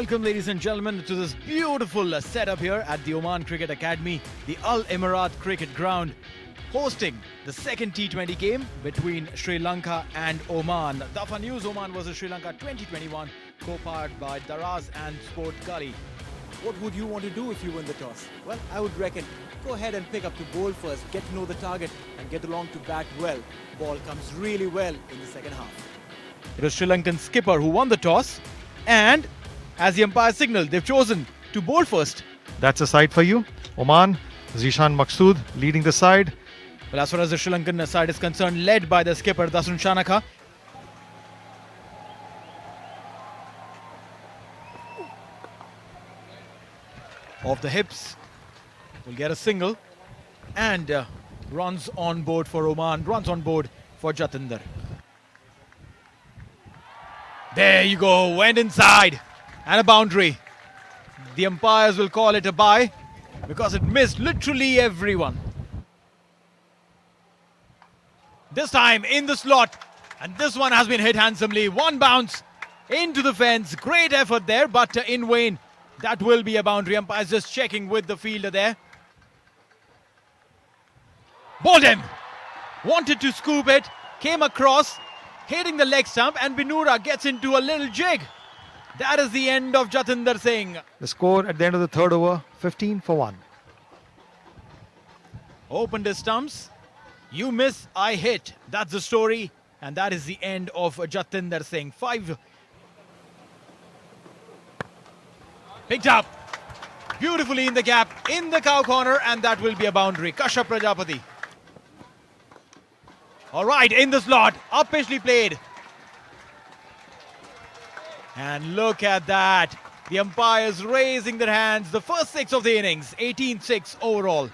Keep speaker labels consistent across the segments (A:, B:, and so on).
A: Welcome, ladies and gentlemen, to this beautiful setup here at the Oman Cricket Academy, the Al Emirat Cricket Ground, hosting the second T20 game between Sri Lanka and Oman. DAFANEWS Oman versus Sri Lanka 2021, co-powered by Daraz SportGully.
B: What would you want to do if you win the toss? Well, I would reckon go ahead and pick up to bowl first, get to know the target and get along to bat well. Ball comes really well in the second half.
A: It was Sri Lankan skipper who won the toss, and as the umpire signaled, they've chosen to bowl first.
C: That's a side for you. Oman, Zishan Maqsood leading the side.
A: Well, as far as the Sri Lankan side is concerned, led by the skipper Dasun Shanaka. Off the hips, will get a single, and runs on board for Oman, runs on board for Jatinder. There you go, went inside, and a boundary. The umpires will call it a bye because it missed literally everyone. This time in the slot, and this one has been hit handsomely. One bounce into the fence, great effort there, but in vain. That will be a boundary. Umpires just checking with the fielder there. Bowled him. Wanted to scoop it. Came across, hitting the leg stump, and Binura gets into a little jig. That is the end of Jatinder Singh.
C: The score at the end of the third over, 15 for 1.
A: Opened his stumps. You miss, I hit. That's the story. And that is the end of Jatinder Singh. 5. Picked up beautifully in the gap, in the cow corner, and that will be a boundary. Kashyap Prajapati. All right, in the slot, uppishly played. And look at that. The umpires raising their hands. The first 6 of the innings, 18-6 overall.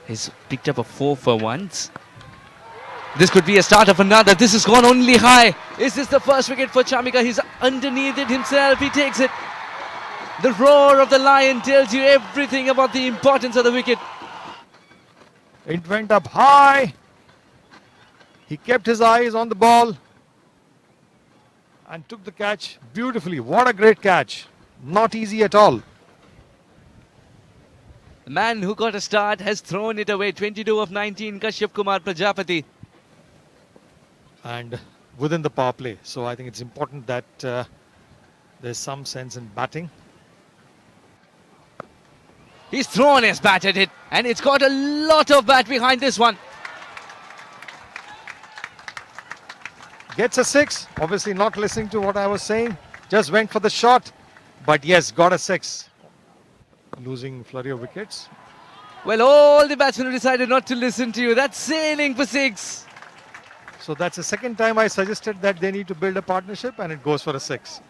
D: He's picked up a 4 for once. This could be a start of another. This has gone only high. Is this the first wicket for Chamika? He's underneath it himself. He takes it. The roar of the lion tells you everything about the importance of the wicket.
C: It went up high. He kept his eyes on the ball and took the catch beautifully. What a great catch. Not easy at all.
D: The man who got a start has thrown it away. 22 of 19, Kashyap Kumar Prajapati.
C: And within the power play. So I think it's important that there's some sense in batting.
D: He's thrown his bat at it, and it's got a lot of bat behind this one.
C: Gets a 6. Obviously not listening to what I was saying. Just went for the shot. But yes, got a 6. Losing flurry of wickets.
D: Well, all the batsmen decided not to listen to you. That's sailing for 6.
C: So that's the second time I suggested that they need to build a partnership, and it goes for a 6.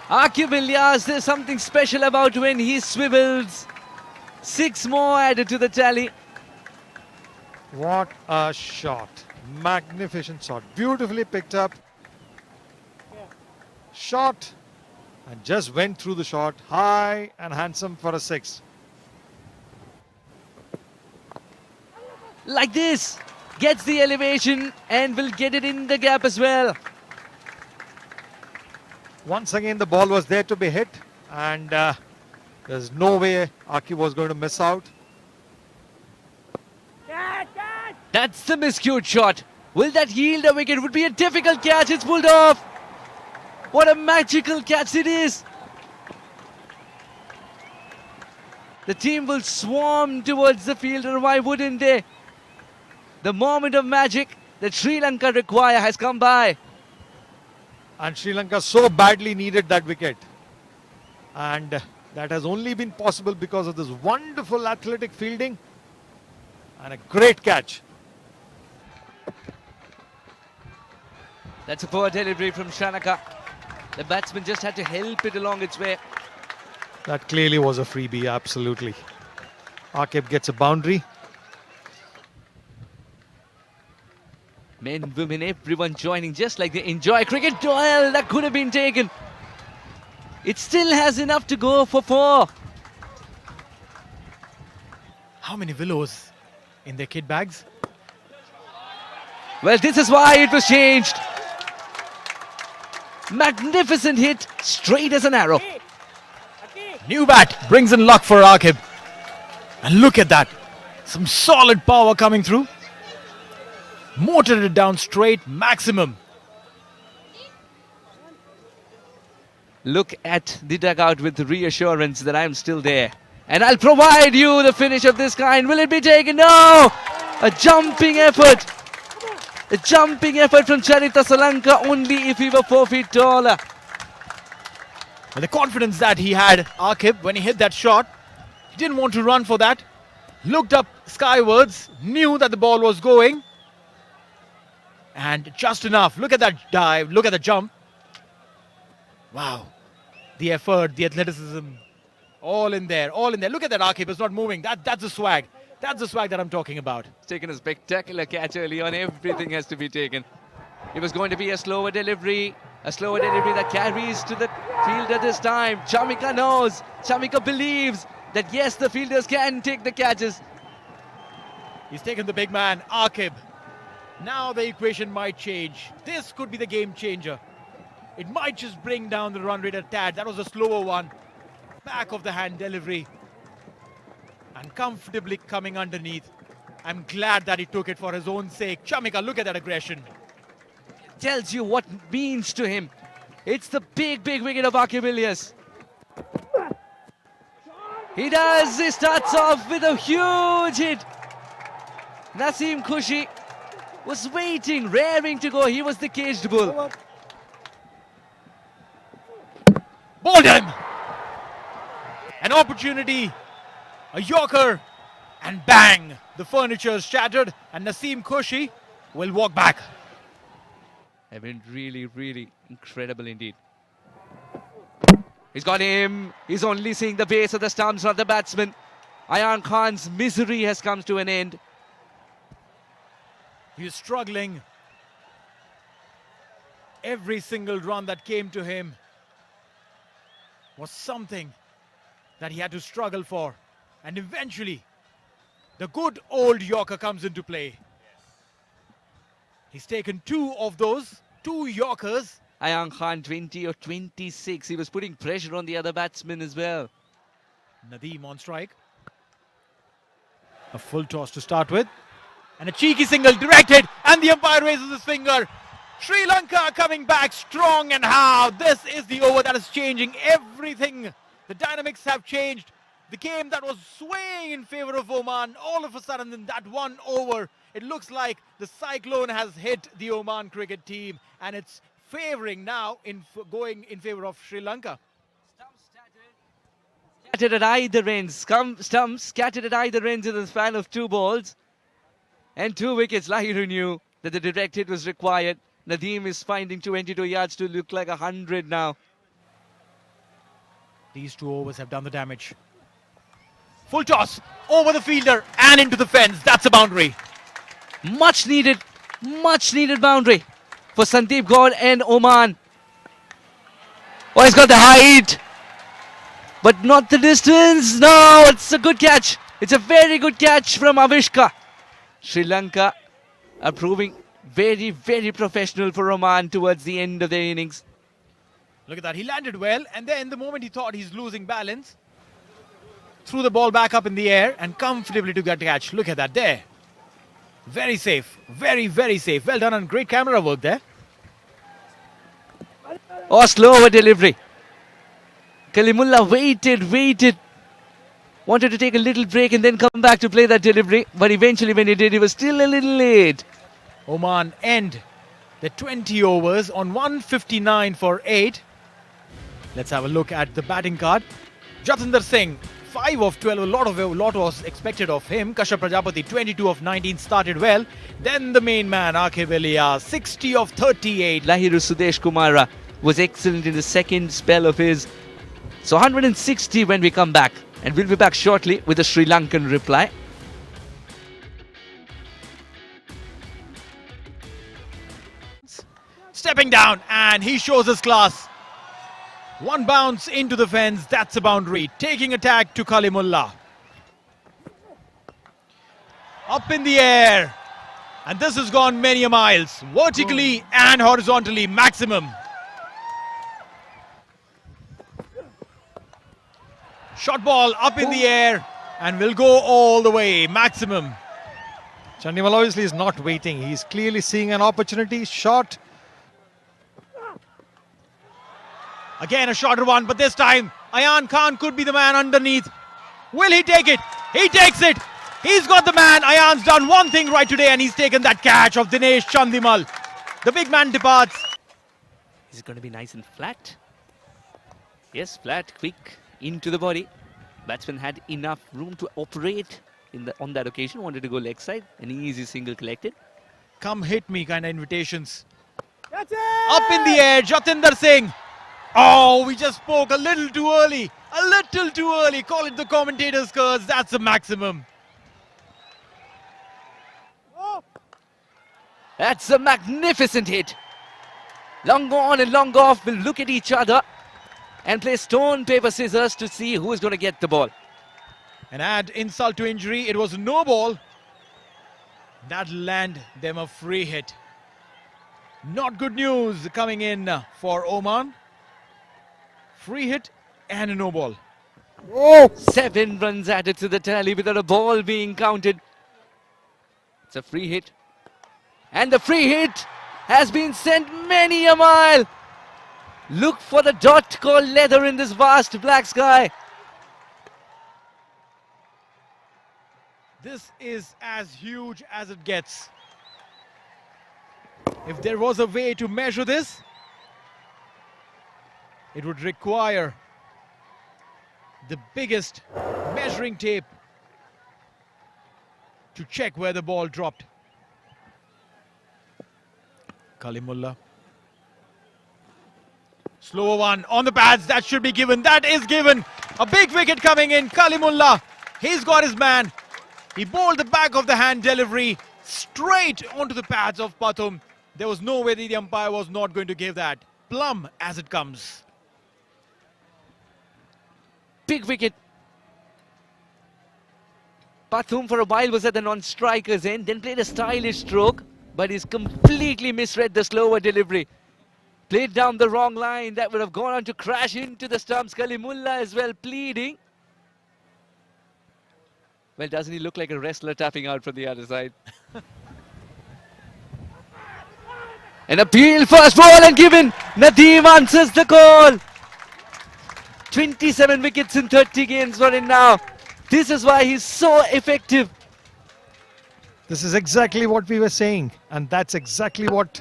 D: Aqib Ilyas, there's something special about when he swivels. 6 more added to the tally.
C: What a shot. Magnificent shot. Beautifully picked up. Shot. And just went through the shot. High and handsome for a 6.
D: Like this. Gets the elevation and will get it in the gap as well.
C: Once again, the ball was there to be hit. And there's no way Aqib was going to miss out.
D: That's the miscued shot. Will that yield a wicket? Would be a difficult catch. It's pulled off. What a magical catch it is. The team will swarm towards the fielder. Why wouldn't they? The moment of magic that Sri Lanka require has come by.
C: And Sri Lanka so badly needed that wicket. And that has only been possible because of this wonderful athletic fielding and a great catch.
D: That's a poor delivery from Shanaka. The batsman just had to help it along its way.
C: That clearly was a freebie, absolutely. Aqib gets a boundary.
D: Men, women, everyone joining just like they enjoy cricket. Well, that could have been taken. It still has enough to go for 4.
A: How many willows in their kit bags?
D: Well, this is why it was changed. Magnificent hit, straight as an arrow.
A: New bat brings in luck for Akib. And look at that. Some solid power coming through. Motored it down straight, maximum.
D: Look at the dugout with reassurance that I'm still there. And I'll provide you the finish of this kind. Will it be taken? No! A jumping effort. A jumping effort from Charita Solanka, only if he were 4 feet taller.
A: With the confidence that he had, Akib, when he hit that shot, he didn't want to run for that. Looked up skywards, knew that the ball was going. And just enough. Look at that dive, look at the jump. Wow. The effort, the athleticism, all in there, all in there. Look at that, Akib is not moving. That's the swag. That's the swag that I'm talking about.
D: Taken a spectacular catch early on. Everything has to be taken. It was going to be a slower delivery that carries to the fielder this time. Chamika knows, Chamika believes that yes, the fielders can take the catches.
A: He's taken the big man, Akib. Now the equation might change. This could be the game changer. It might just bring down the run rate a tad. That was a slower one. Back of the hand delivery. And comfortably coming underneath. I'm glad that he took it for his own sake. Chamika, look at that aggression.
D: Tells you what it means to him. It's the big wicket of Akib Ilyas. He does. He starts off with a huge hit. Naseem Khushi was waiting, raring to go. He was the caged bull.
A: Bowled him! An opportunity, a yorker, and bang! The furniture is shattered and Naseem Khushi will walk back.
D: Have been really incredible indeed. He's got him. He's only seeing the base of the stumps, not the batsman. Ayan Khan's misery has come to an end.
A: He's struggling. Every single run that came to him was something that he had to struggle for. And eventually, the good old Yorker comes into play. He's taken 2 of those, 2 Yorkers.
D: Ayan Khan 20 or 26. He was putting pressure on the other batsmen as well.
A: Nadeem on strike. A full toss to start with. And a cheeky single directed. And the umpire raises his finger. Sri Lanka coming back strong and how. This is the over that is changing everything. The dynamics have changed. The game that was swaying in favor of Oman, all of a sudden in that one over, it looks like the cyclone has hit the Oman cricket team and it's favoring now going in favor of Sri Lanka.
D: Scattered at either ends. Stumps scattered at either ends in the span of 2 balls. And 2 wickets. Lahiru knew that the direct hit was required. Nadeem is finding 22 yards to look like 100 now.
A: These 2 overs have done the damage. Full toss over the fielder and into the fence. That's a boundary.
D: Much needed boundary for Sandeep Gaur and Oman. Oh, he's got the height, but not the distance. No, it's a good catch. It's a very good catch from Avishka. Sri Lanka are proving very professional for Oman towards the end of their innings.
A: Look at that. He landed well, and then the moment he thought he's losing balance, threw the ball back up in the air and comfortably took that catch. Look at that there. Very safe. Very safe. Well done and great camera work there.
D: Oh, slower delivery. Kalimullah waited. Wanted to take a little break and then come back to play that delivery. But eventually when he did, he was still a little late.
A: Oman end the 20 overs on 159 for 8. Let's have a look at the batting card. Jatinder Singh, 5 of 12, a lot was expected of him. Kashyap Prajapati, 22 of 19, started well. Then the main man, Akib Ilyas, 60 of 38.
D: Lahiru Sudesh Kumara was excellent in the second spell of his. So 160 when we come back. And we'll be back shortly with a Sri Lankan reply.
A: Stepping down and he shows his class. 1 bounce into the fence, that's a boundary. Taking attack to Kalimullah. Up in the air. And this has gone many a miles. Vertically and horizontally, maximum. Shot ball up in the air and will go all the way, maximum.
C: Chandimal obviously is not waiting. He's clearly seeing an opportunity. Shot.
A: Again a shorter one, but this time Ayan Khan could be the man underneath. Will he take it? He takes it. He's got the man. Ayan's done one thing right today and he's taken that catch of Dinesh Chandimal. The big man departs.
D: Is it going to be nice and flat? Yes, flat, quick, into the body. Batsman had enough room to operate on that occasion. Wanted to go leg side. An easy single collected.
A: Come hit me kind of invitations. That's it! Up in the air, Jatinder Singh. Oh, we just spoke a little too early. A little too early. Call it the commentator's curse. That's the maximum.
D: That's a magnificent hit. Long on and long off will look at each other and play stone, paper, scissors to see who is going to get the ball.
A: And add insult to injury, it was no ball. That'll land them a free hit. Not good news coming in for Oman. Free hit and a no ball.
D: 7 runs added to the tally without a ball being counted. It's a free hit. And the free hit has been sent many a mile. Look for the dot called leather in this vast black sky.
A: This is as huge as it gets. If there was a way to measure this, it would require the biggest measuring tape to check where the ball dropped. Kalimullah. Slower one on the pads. That should be given. That is given. A big wicket coming in. Kalimullah. He's got his man. He bowled the back of the hand delivery straight onto the pads of Pathum. There was no way the umpire was not going to give that. Plumb as it comes.
D: Big wicket. Pathum for a while was at the non-striker's end, then played a stylish stroke, but he's completely misread the slower delivery. Played down the wrong line. That would have gone on to crash into the stumps. Kalimullah as well pleading. Well, doesn't he look like a wrestler tapping out from the other side? An appeal, first ball and given. Nadeem answers the call. 27 wickets in 30 games for him now. This is why he's so effective.
C: This is exactly what we were saying, and that's exactly what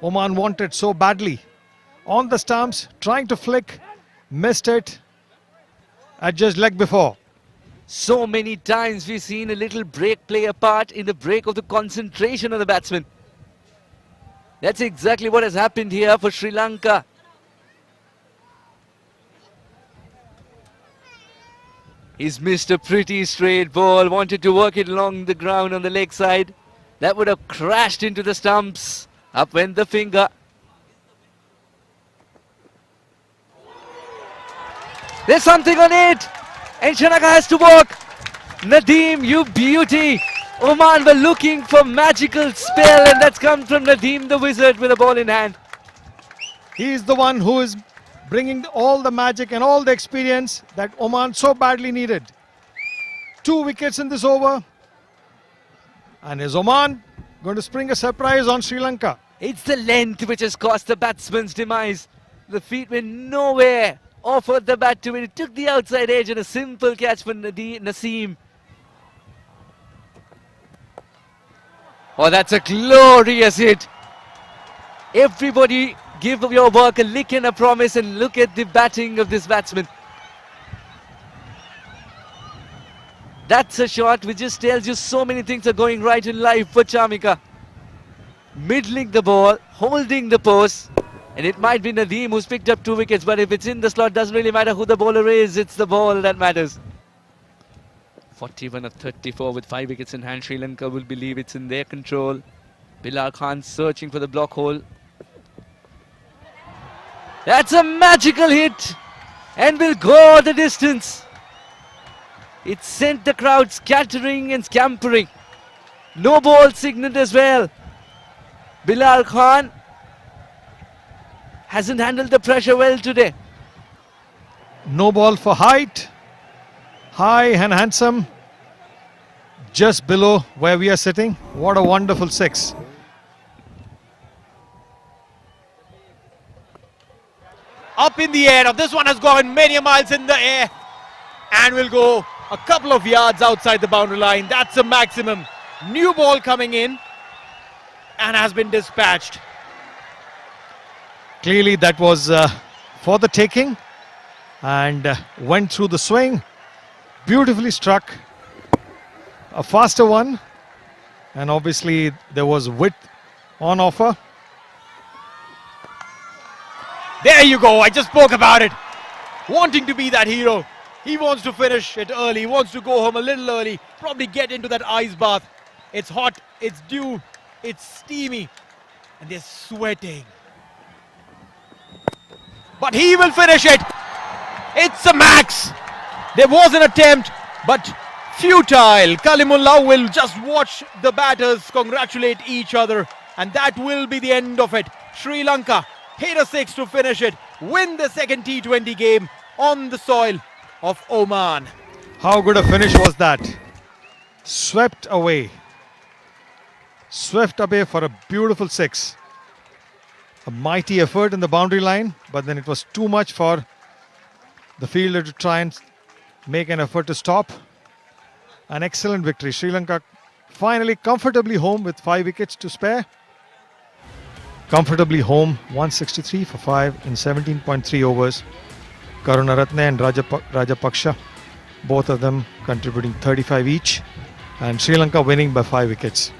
C: Oman wanted so badly. On the stumps, trying to flick, missed it, adjust leg before.
D: So many times we've seen a little break play a part in the break of the concentration of the batsman. That's exactly what has happened here for Sri Lanka. He's missed a pretty straight ball, wanted to work it along the ground on the leg side. That would have crashed into the stumps. Up went the finger. There's something on it. And Shanaka has to walk. Nadeem, you beauty. Oman were looking for magical spell, and that's come from Nadeem the Wizard with a ball in hand.
C: He is the one who is bringing all the magic and all the experience that Oman so badly needed. 2 wickets in this over. And is Oman going to spring a surprise on Sri Lanka?
D: It's the length which has caused the batsman's demise. The feet went nowhere. Offered the bat to him. It took the outside edge and a simple catch for Naseem. Oh, that's a glorious hit. Everybody give your work a lick and a promise, and look at the batting of this batsman. That's a shot which just tells you so many things are going right in life for Chamika. Middling the ball, holding the post, and it might be Nadeem who's picked up 2 wickets, but if it's in the slot, doesn't really matter who the bowler is, it's the ball that matters. 41 of 34 with 5 wickets in hand. Sri Lanka will believe it's in their control. Bilal Khan searching for the block hole. That's a magical hit and will go the distance. It sent the crowd scattering and scampering. No ball signaled as well. Bilal Khan hasn't handled the pressure well today.
C: No ball for height. High and handsome. Just below where we are sitting. What a wonderful 6.
A: Up in the air. Now this one has gone many miles in the air and will go a couple of yards outside the boundary line. That's a maximum. New ball coming in and has been dispatched.
C: Clearly that was for the taking and went through the swing. Beautifully struck. A faster one, and obviously there was width on offer.
A: There you go. I just spoke about it. Wanting to be that hero. He wants to finish it early. He wants to go home a little early. Probably get into that ice bath. It's hot. It's dew. It's steamy. And they're sweating. But he will finish it. It's a max. There was an attempt, but futile. Kalimullah will just watch the batters congratulate each other. And that will be the end of it. Sri Lanka hit a 6 to finish it. Win the second T20 game on the soil of Oman.
C: How good a finish was that? Swept away. Swept away for a beautiful 6. A mighty effort in the boundary line, but then it was too much for the fielder to try and make an effort to stop. An excellent victory. Sri Lanka finally comfortably home with 5 wickets to spare. Comfortably home, 163 for 5 in 17.3 overs. Karunaratne and Rajapaksha, both of them contributing 35 each. And Sri Lanka winning by 5 wickets.